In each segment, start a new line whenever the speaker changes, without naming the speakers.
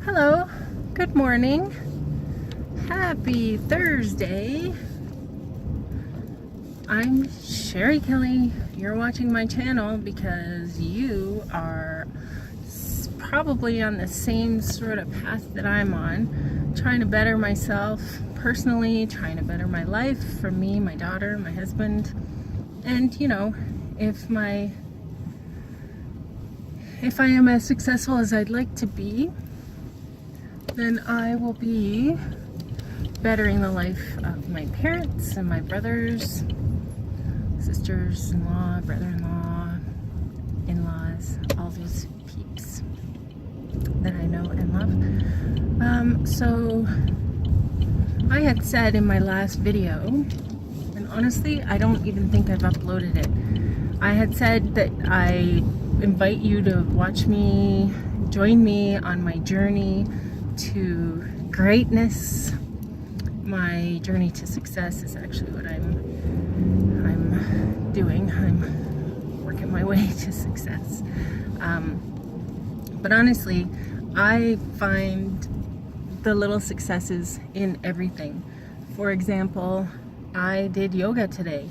Hello, good morning, happy Thursday. I'm Sherry Kelly. You're watching my channel because you are probably on the same sort of path that I'm on, trying to better myself personally, trying to better my life for me, my daughter, my husband. And if I am as successful as I'd like to be, then I will be bettering the life of my parents and my brothers, sisters-in-law, brother-in-law, in-laws, all those peeps that I know and love. So I had said in my last video, and honestly, I don't even think I've uploaded it. I had said that I invite you to watch me, join me on my journey to greatness. My journey to success is actually what I'm doing. I'm working my way to success. But honestly, I find the little successes in everything. For example, I did yoga today.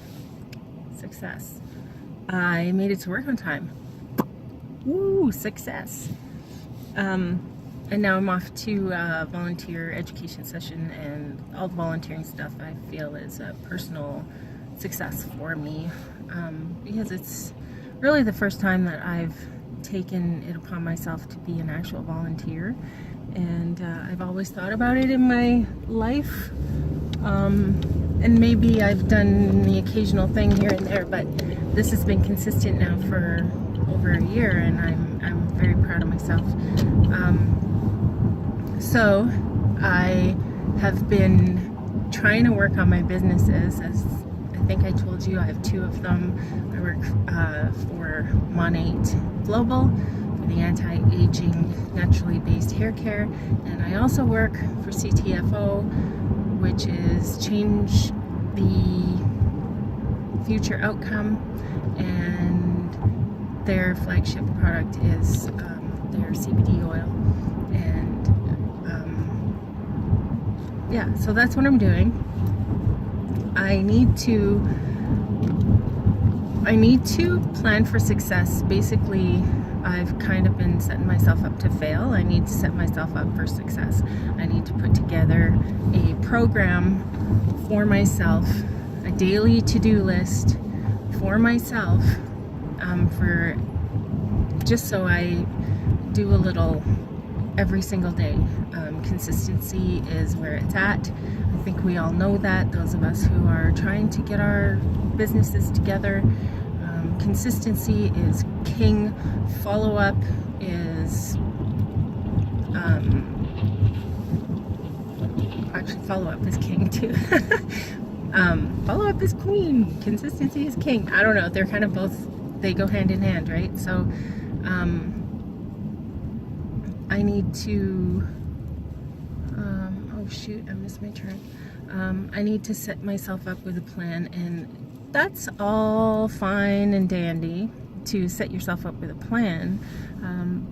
Success. I made it to work on time. Woo, success. And now I'm off to a volunteer education session, and all the volunteering stuff I feel is a personal success for me, because it's really the first time that I've taken it upon myself to be an actual volunteer, and I've always thought about it in my life, and maybe I've done the occasional thing here and there, but this has been consistent now for over a year, and I'm very proud of myself. So I have been trying to work on my businesses. As I think I told you, I have two of them. I work for Monate Global for the anti-aging, naturally based hair care, and I also work for CTFO, which is Change the Future Outcome, and their flagship product is their CBD oil. And yeah, so that's what I'm doing. I need to plan for success. Basically, I've kind of been setting myself up to fail. I need to set myself up for success. I need to put together a program for myself, a daily to-do list for myself, for just so I do a little every single day. Consistency is where it's at. I think we all know that, those of us who are trying to get our businesses together. Consistency is king. Follow-up is actually, follow-up is king too. Follow-up is queen. Consistency is king. I don't know, they're kind of both, they go hand in hand, right? So I need to oh shoot, I missed my turn. I need to set myself up with a plan, and that's all fine and dandy to set yourself up with a plan,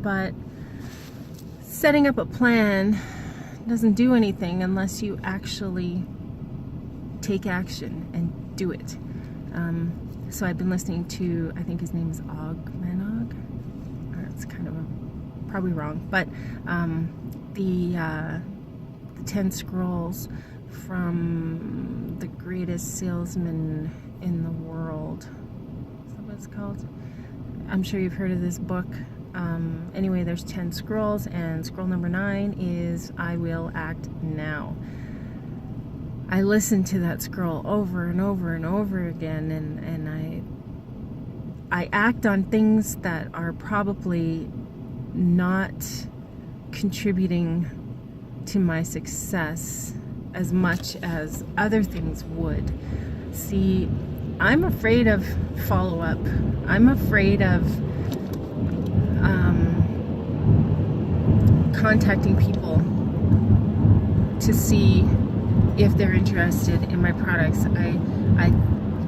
but setting up a plan doesn't do anything unless you actually take action and do it. So I've been listening to, I think his name is Og Manog, or it's kind of probably wrong, but the 10 Scrolls from the greatest salesman in the world. Is that what it's called? I'm sure you've heard of this book. Anyway, there's 10 scrolls, and scroll number 9 is I will act now. I listened to that scroll over and over and over again, and I act on things that are probably not contributing to my success as much as other things would. See, I'm afraid of follow-up. I'm afraid of contacting people to see if they're interested in my products. I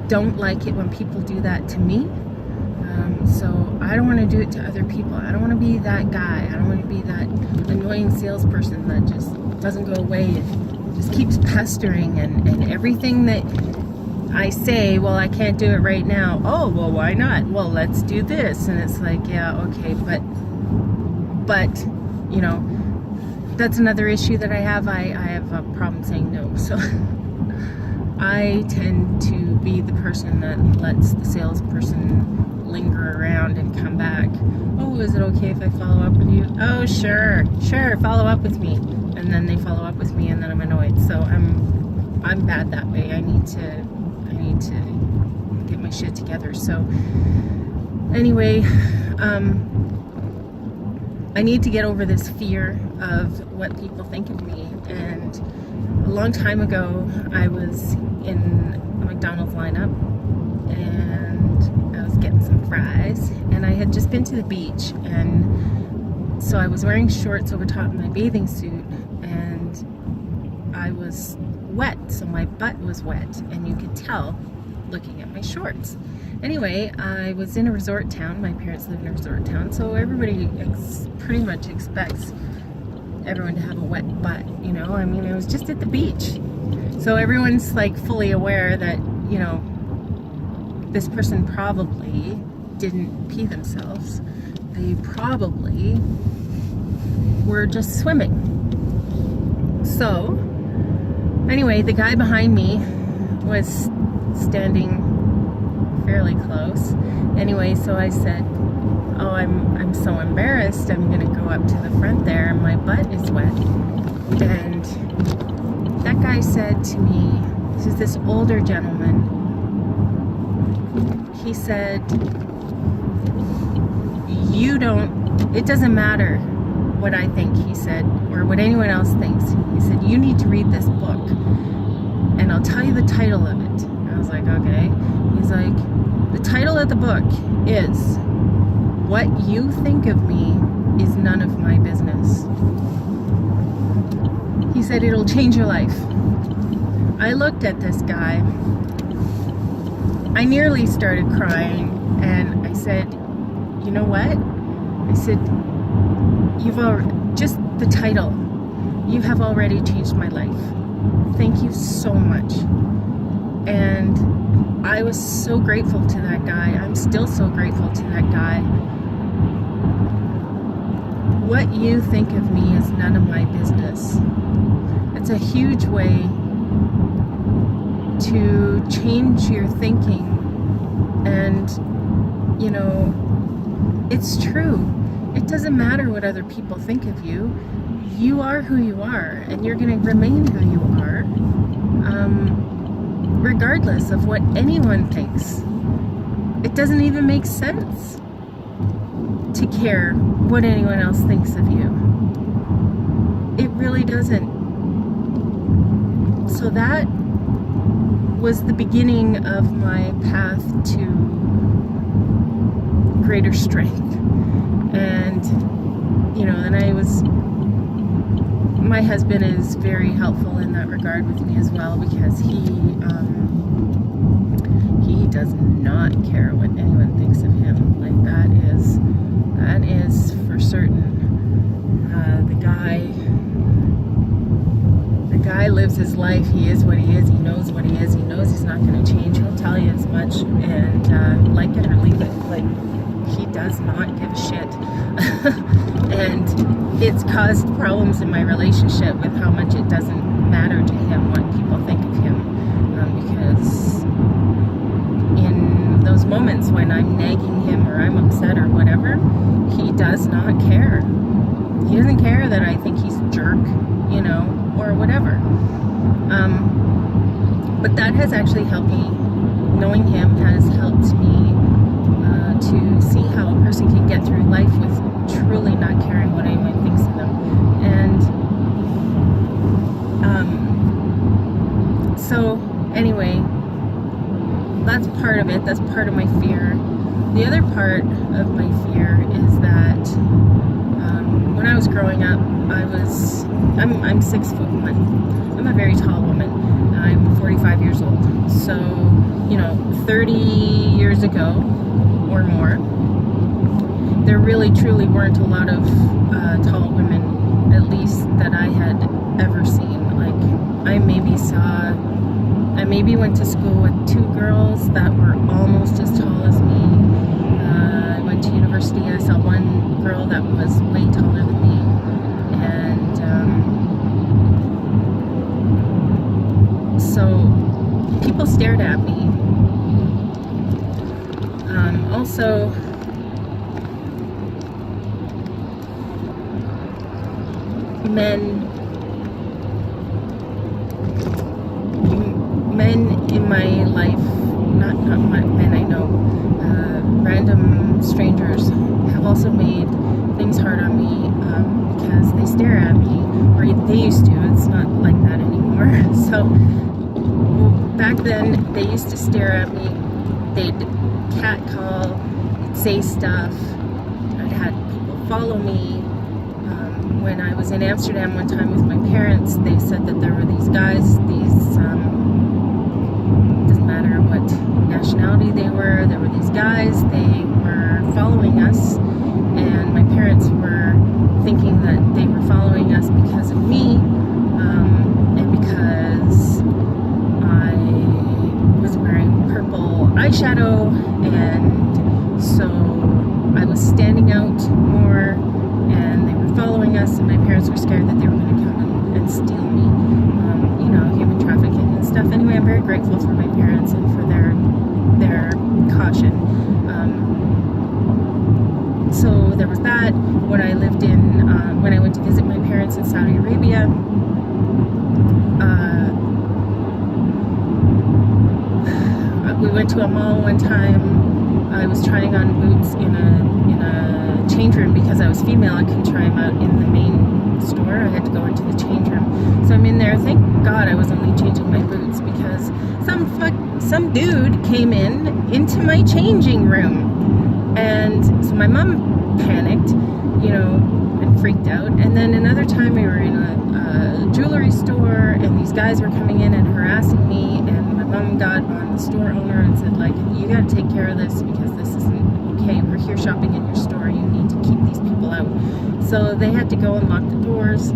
don't like it when people do that to me. So I don't want to do it to other people. I don't want to be that guy. I don't want to be that annoying salesperson that just doesn't go away and just keeps pestering, and everything that I say, well, I can't do it right now. Oh, well, why not? Well, let's do this. And it's like, yeah, okay, but you know, that's another issue that I have. I have a problem saying no. So I tend to be the person that lets the salesperson linger around and come back. Oh, is it okay if I follow up with you? Oh, sure, follow up with me. And then they follow up with me, and then I'm annoyed. So I'm bad that way. I need to get my shit together. So anyway, I need to get over this fear of what people think of me. And a long time ago, I was in a McDonald's lineup, and I was getting some fries, and I had just been to the beach, and so I was wearing shorts over top of my bathing suit, and I was wet, so my butt was wet, and you could tell looking at my shorts. Anyway, I was in a resort town. My parents live in a resort town, so everybody pretty much expects everyone to have a wet butt, you know? I mean, I was just at the beach. So everyone's like fully aware that, you know, this person probably didn't pee themselves. They probably were just swimming. So, anyway, the guy behind me was standing fairly close. Anyway, so I said, oh, I'm so embarrassed. I'm gonna go up to the front there. My butt is wet. And that guy said to me, this is this older gentleman, he said, it doesn't matter what I think, he said, or what anyone else thinks. He said, you need to read this book, and I'll tell you the title of it. And I was like, okay. He's like, the title of the book is What You Think of Me Is None of My Business. He said, it'll change your life. I looked at this guy. I nearly started crying, and I said, you know what? I said, just the title, you have already changed my life. Thank you so much. And I was so grateful to that guy. I'm still so grateful to that guy. What you think of me is none of my business. It's a huge way to change your thinking. And, you know, it's true. It doesn't matter what other people think of you. You are who you are, and you're going to remain who you are, regardless of what anyone thinks. It doesn't even make sense to care what anyone else thinks of you. It really doesn't. So that was the beginning of my path to greater strength. And, you know, and my husband is very helpful in that regard with me as well, because he does not care what anyone thinks of him. Like, that is for certain. The guy lives his life. He is what he is. He knows what he is. He knows he's not going to change. He'll tell you as much, and like it or leave it. Like, he does not give a shit. And it's caused problems in my relationship with how much it doesn't matter to him what people think of him, because in those moments when I'm nagging him or I'm upset or whatever, he does not care. He doesn't care that I think he's a jerk, you know, or whatever. But that has actually helped me. Knowing him has helped me to see how a person can get through life with truly not caring what anyone thinks of them. And so anyway, that's part of it. That's part of my fear. The other part of my fear is that When I was growing up, I'm 6'1". I'm a very tall woman. I'm 45 years old. So, 30 years ago or more, there really truly weren't a lot of tall women, at least that I had ever seen. Like, I maybe went to school with 2 girls that were almost as tall as me. I went to university, I saw one girl that was way taller than me. And so people stared at me. Also, men in my life, not men I know, random strangers have also made things hard on me because they stare at me, or they used to. It's not like that anymore. So back then they used to stare at me. They'd catcall, they'd say stuff. I'd had people follow me. When I was in Amsterdam one time with my parents, they said that there were these guys, doesn't matter what nationality they were, there were these guys, they were following us, and my parents were thinking that they were following us because of me, and because I was wearing purple eyeshadow, and so I was standing out more, and they were following us, and my parents were scared that they were going to come and steal me. Human trafficking and stuff. Anyway, I'm very grateful for my parents and for their caution. So there was that. When I lived when I went to visit my parents in Saudi Arabia, we went to a mall one time. I was trying on boots in a change room because I was female. I couldn't try them out in the main store. I had to go into the change room. So I'm in there. Thank God I was only changing my boots because some dude came into my changing room, and so my mom panicked, and freaked out. And then another time we were in a jewelry store, and these guys were coming in and harassing me, and my mom got on the store owner and said, like, you got to take care of this because this isn't okay. We're here shopping in your store. You need to keep these people out. So they had to go and lock the doors.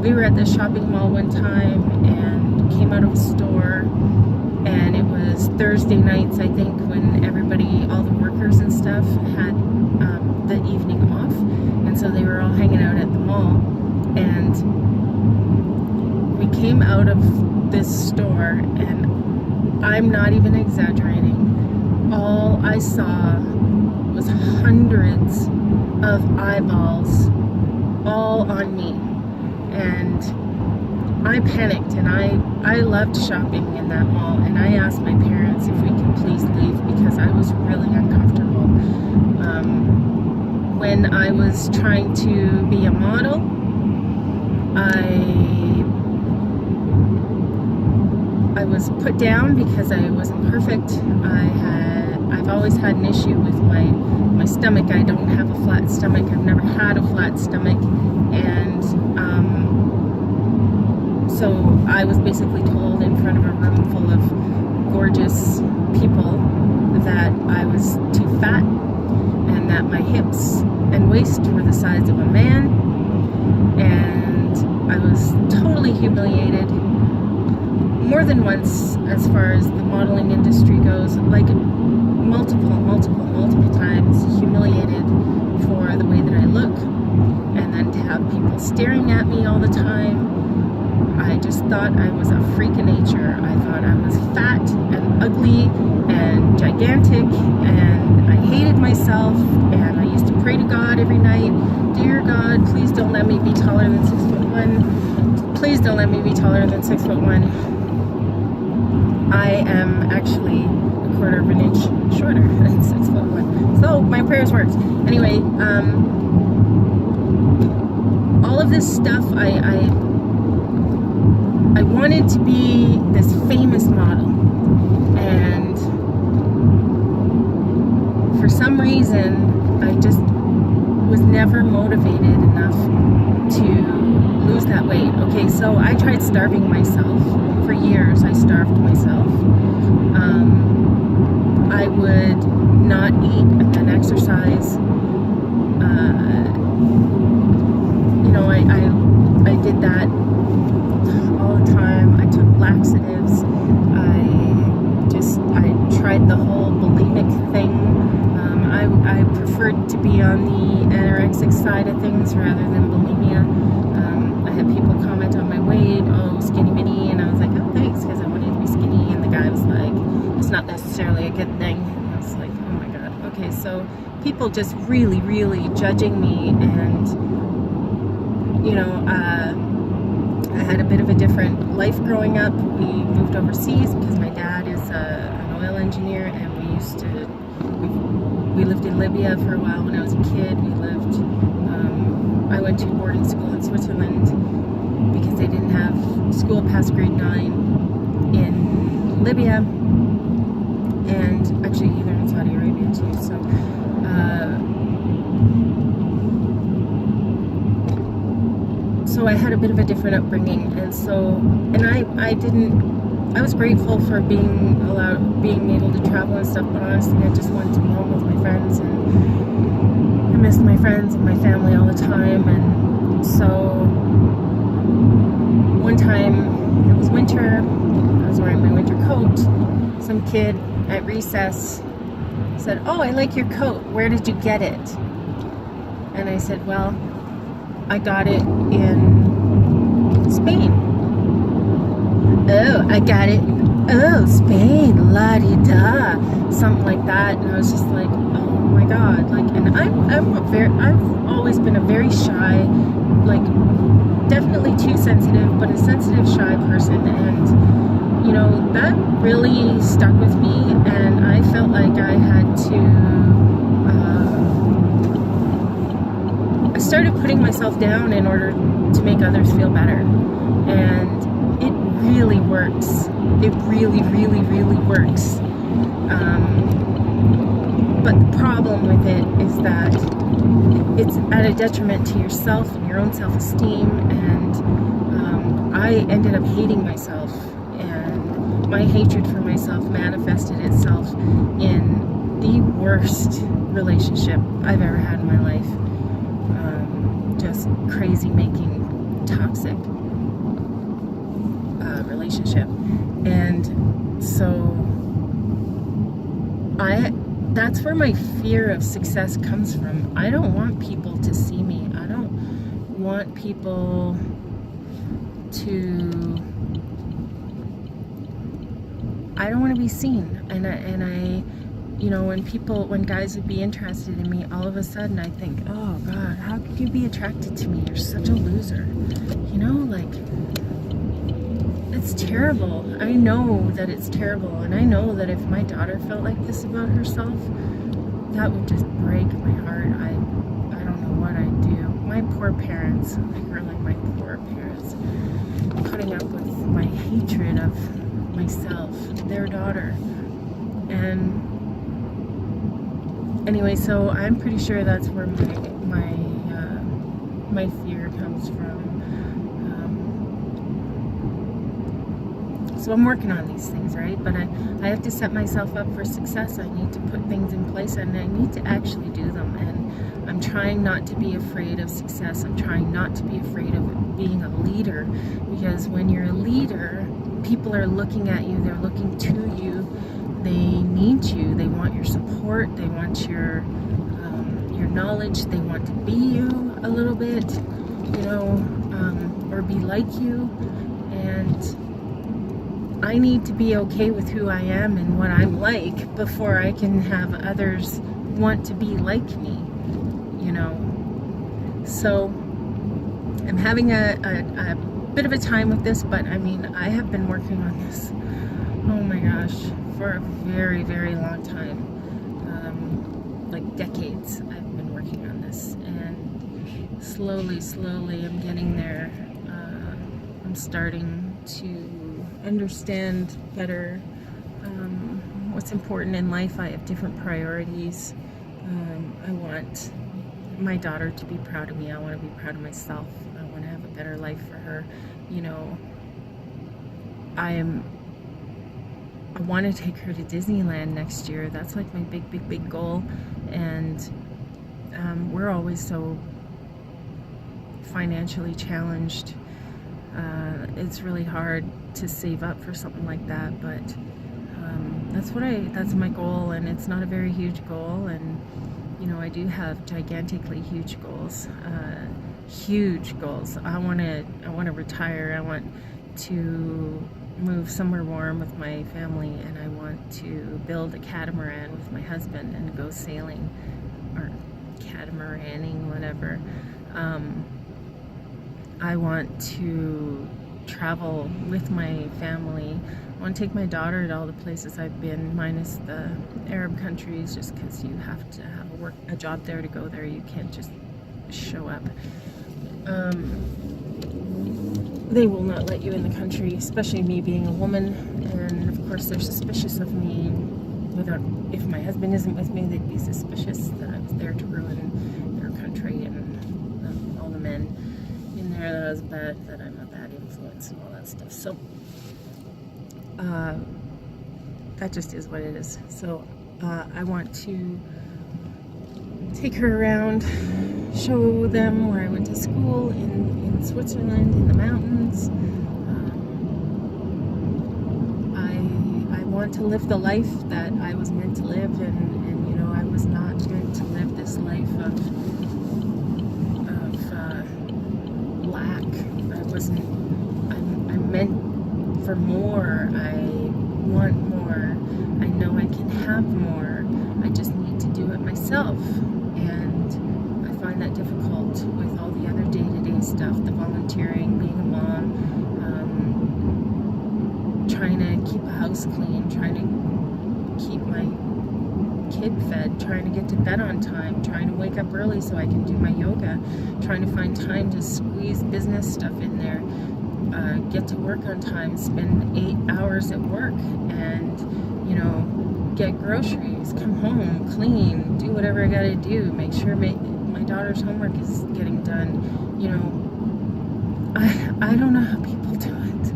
We were at the shopping mall one time and came out of a store, and it was Thursday nights, I think, when all the workers and stuff had the evening off, and so they were all hanging out at the mall. And we came out of this store, and I'm not even exaggerating, all I saw was hundreds of eyeballs all on me. And I panicked, and I loved shopping in that mall, and I asked my parents if we could please leave because I was really uncomfortable. When I was trying to be a model, I was put down because I wasn't perfect. I've always had an issue with my stomach. I don't have a flat stomach. I've never had a flat stomach, and so I was basically told in front of a room full of gorgeous people that I was too fat and that my hips and waist were the size of a man, and I was totally humiliated more than once as far as the modeling industry goes, like multiple times humiliated for the way that I look, and then to have people staring at me all the time. I just thought I was a freak of nature. I thought I was fat and ugly and gigantic, and I hated myself, and I used to pray to God every night, dear God, please don't let me be taller than 6'1". Please don't let me be taller than 6'1". I am actually a quarter of an inch shorter than 6'1". So my prayers worked. Anyway, all of this stuff, I wanted to be this famous model, and for some reason I just was never motivated enough to lose that weight. Okay, so I tried starving myself. For years, I starved myself. I would not eat and then exercise. I did that all the time. I took laxatives. I tried the whole bulimic thing. I preferred to be on the anorexic side of things rather than bulimia. I had people comment on my weight, oh, skinny mini, and I was like, oh, thanks, because I wanted to be skinny, and the guy was like, it's not necessarily a good thing. And I was like, oh my god. Okay, so people just really, really judging me, and I had a bit of a different life growing up. We moved overseas because my dad is an oil engineer, and we lived in Libya for a while when I was a kid. I went to boarding school in Switzerland because they didn't have school past grade 9 in Libya, and actually even in Saudi Arabia too. So I had a bit of a different upbringing, and I was grateful for being able to travel and stuff, but honestly I just wanted to be home with my friends, and I missed my friends and my family all the time. And so one time, it was winter, I was wearing my winter coat, some kid at recess said, oh, I like your coat, where did you get it? And I said, well, I got it in Spain. Oh, I got it. Oh, Spain, la-di-da, something like that. And I was just like, oh my god, like, and I've always been a very shy, like, definitely too sensitive, but a sensitive, shy person, and that really stuck with me, and I felt like I had to. I started putting myself down in order to make others feel better, and it really works. It really, really, really works. But the problem with it is that it's at a detriment to yourself and your own self-esteem, and I ended up hating myself, and my hatred for myself manifested itself in the worst relationship I've ever had in my life. Just crazy making, toxic relationship. And so that's where my fear of success comes from. I don't want people to see me. I don't want people to, I don't want to be seen. And I when guys would be interested in me, all of a sudden I think, oh god, how could you be attracted to me? You're such a loser. Like, it's terrible. I know that it's terrible, and I know that if my daughter felt like this about herself, that would just break my heart. I don't know what I'd do. My poor parents, my poor parents, putting up with my hatred of myself, their daughter. And anyway, so I'm pretty sure that's where my fear comes from. So I'm working on these things, right? But I have to set myself up for success. I need to put things in place, and I need to actually do them. And I'm trying not to be afraid of success. I'm trying not to be afraid of being a leader, because when you're a leader, people are looking at you. They're looking to you. They need you. They want your support. They want your knowledge. They want to be you a little bit, or be like you. And I need to be okay with who I am and what I'm like before I can have others want to be like me, So I'm having a bit of a time with this, but I have been working on this, oh my gosh, for a very, very long time. Like decades I've been working on this, and slowly I'm getting there. I'm starting to understand better what's important in life. I have different priorities. I want my daughter to be proud of me. I want to be proud of myself. I want to have a better life for her. You know, I want to take her to Disneyland next year. That's like my big goal. And we're always so financially challenged. It's really hard to save up for something like that, but that's my goal, and it's not a very huge goal. And you know, I do have gigantically huge goals. Huge goals. I want to retire. I want to move somewhere warm with my family, and I want to build a catamaran with my husband and go sailing, or catamaraning, whatever. I want to travel with my family. I want to take my daughter to all the places I've been, minus the Arab countries, just because you have to have a job there to go there. You can't just show up. They will not let you in the country, especially me being a woman, and of course they're suspicious of me. If my husband isn't with me, they'd be suspicious that I was there to ruin their country, and all the men in there that I was bad, that I'm a bad influence and all that stuff. So that just is what it is. So I want to take her around, show them where I went to school in Switzerland, in the mountains. I want to live the life that I was meant to live, and you know, I was not meant to live this life of lack. I'm meant for more. I want more. I know I can have more. I just need to do it myself. And I find that difficult with all the other day-to-day stuff, the volunteering, being a mom, trying to keep a house clean, trying to keep my kid fed, trying to get to bed on time, trying to wake up early so I can do my yoga, trying to find time to squeeze business stuff in there, get to work on time, spend 8 hours at work, and, you know, get groceries, come home, clean, do whatever I gotta do, make sure my daughter's homework is getting done. You know, I don't know how people do it.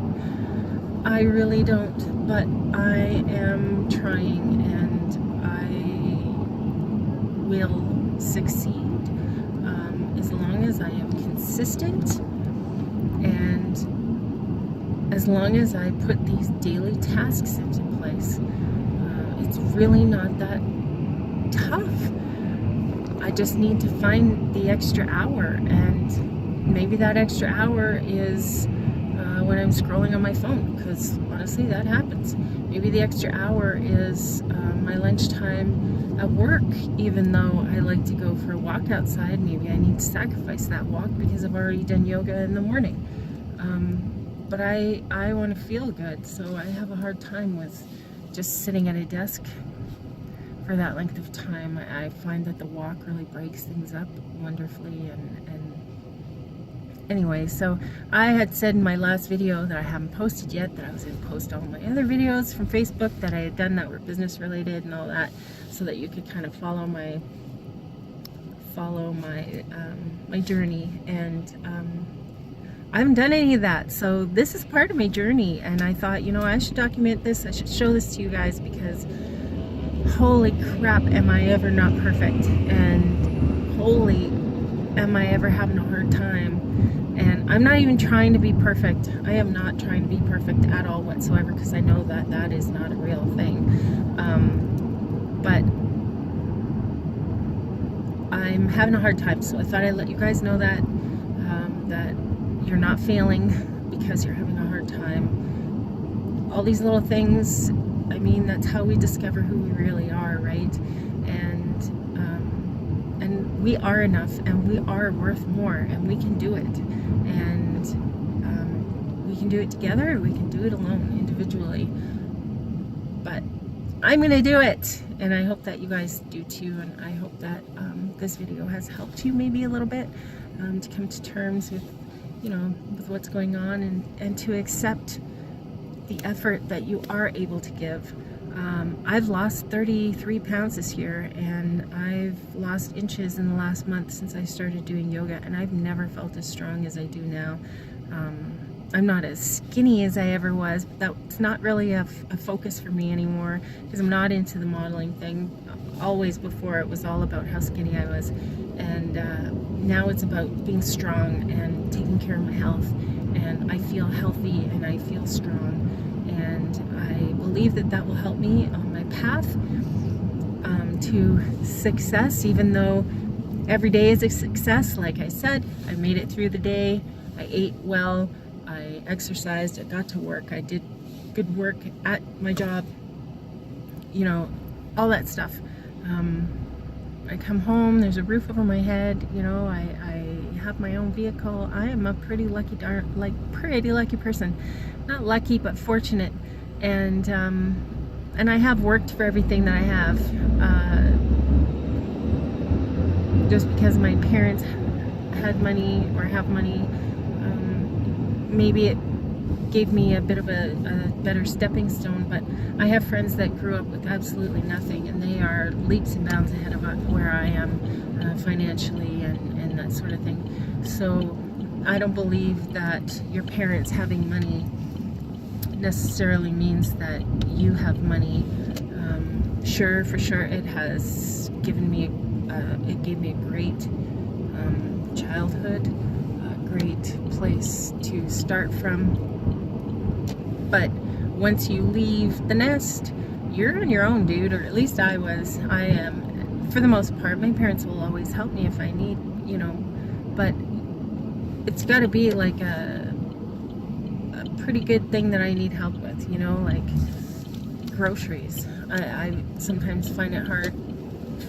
I really don't, but I am trying, and I will succeed as long as I am consistent, and as long as I put these daily tasks into place. It's really not that tough. I just need to find the extra hour, and maybe that extra hour is when I'm scrolling on my phone, because honestly that happens. Maybe the extra hour is my lunchtime at work, even though I like to go for a walk outside. Maybe I need to sacrifice that walk because I've already done yoga in the morning. But I want to feel good, so I have a hard time with just sitting at a desk for that length of time. I find that the walk really breaks things up wonderfully. And anyway, so I had said in my last video that I haven't posted yet, that I was going to post all my other videos from Facebook that I had done that were business related and all that, so that you could kind of follow my my journey. And I haven't done any of that, so this is part of my journey, and I thought, you know, I should document this, I should show this to you guys, because holy crap, am I ever not perfect, and holy am I ever having a hard time. And I'm not even trying to be perfect. I am not trying to be perfect at all whatsoever, because I know that that is not a real thing. But I'm having a hard time, so I thought I'd let you guys know that that you're not failing because you're having a hard time. All these little things, I mean, that's how we discover who we really are, right? And we are enough, and we are worth more, and we can do it. And we can do it together, or we can do it alone, individually. But I'm gonna do it, and I hope that you guys do too, and I hope that this video has helped you maybe a little bit to come to terms with, you know, with what's going on, and to accept the effort that you are able to give. I've lost 33 pounds this year, and I've lost inches in the last month since I started doing yoga, and I've never felt as strong as I do now. I'm not as skinny as I ever was, but that's not really a focus for me anymore, because I'm not into the modeling thing. Always before, it was all about how skinny I was, and now it's about being strong and taking care of my health, and I feel healthy and I feel strong, and I believe that that will help me on my path to success. Even though every day is a success, like I said, I made it through the day, I ate well, I exercised, I got to work, I did good work at my job, you know, all that stuff. I come home, there's a roof over my head, you know, I have my own vehicle. I am a pretty lucky person. Not lucky, but fortunate. And I have worked for everything that I have. Just because my parents had money or have money, maybe it gave me a bit of a better stepping stone, but I have friends that grew up with absolutely nothing, and they are leaps and bounds ahead of where I am financially and that sort of thing. So I don't believe that your parents having money necessarily means that you have money. Sure, for sure, it has given me, it gave me a great childhood, a great place to start from. But once you leave the nest, you're on your own, dude, or at least I was. I am, for the most part. My parents will always help me if I need, you know, but it's got to be like a pretty good thing that I need help with, you know, like groceries. I sometimes find it hard.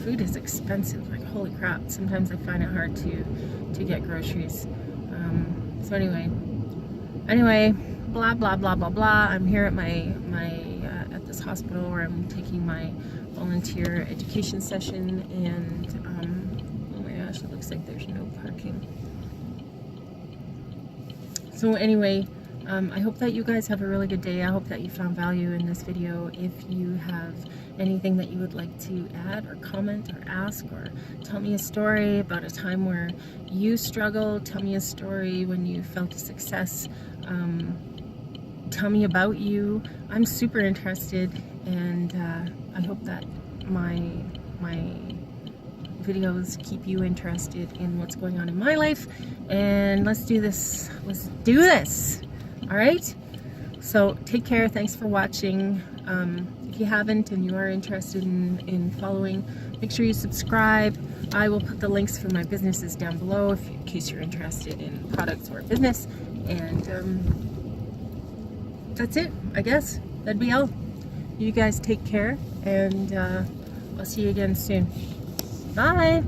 Food is expensive, like holy crap. Sometimes I find it hard to get groceries. So anyway, blah blah blah blah blah. I'm here at at this hospital where I'm taking my volunteer education session, and oh my gosh, it looks like there's no parking. So anyway, I hope that you guys have a really good day. I hope that you found value in this video. If you have anything that you would like to add or comment or ask, or tell me a story about a time where you struggled, tell me a story when you felt a success, tell me about you. I'm super interested, and I hope that my videos keep you interested in what's going on in my life, and let's do this. All right, so take care. Thanks for watching. If you haven't and you are interested in following, make sure you subscribe. I will put the links for my businesses down below in case you're interested in products or business. And that's it, I guess. That'd be all. You guys take care, and I'll see you again soon. Bye!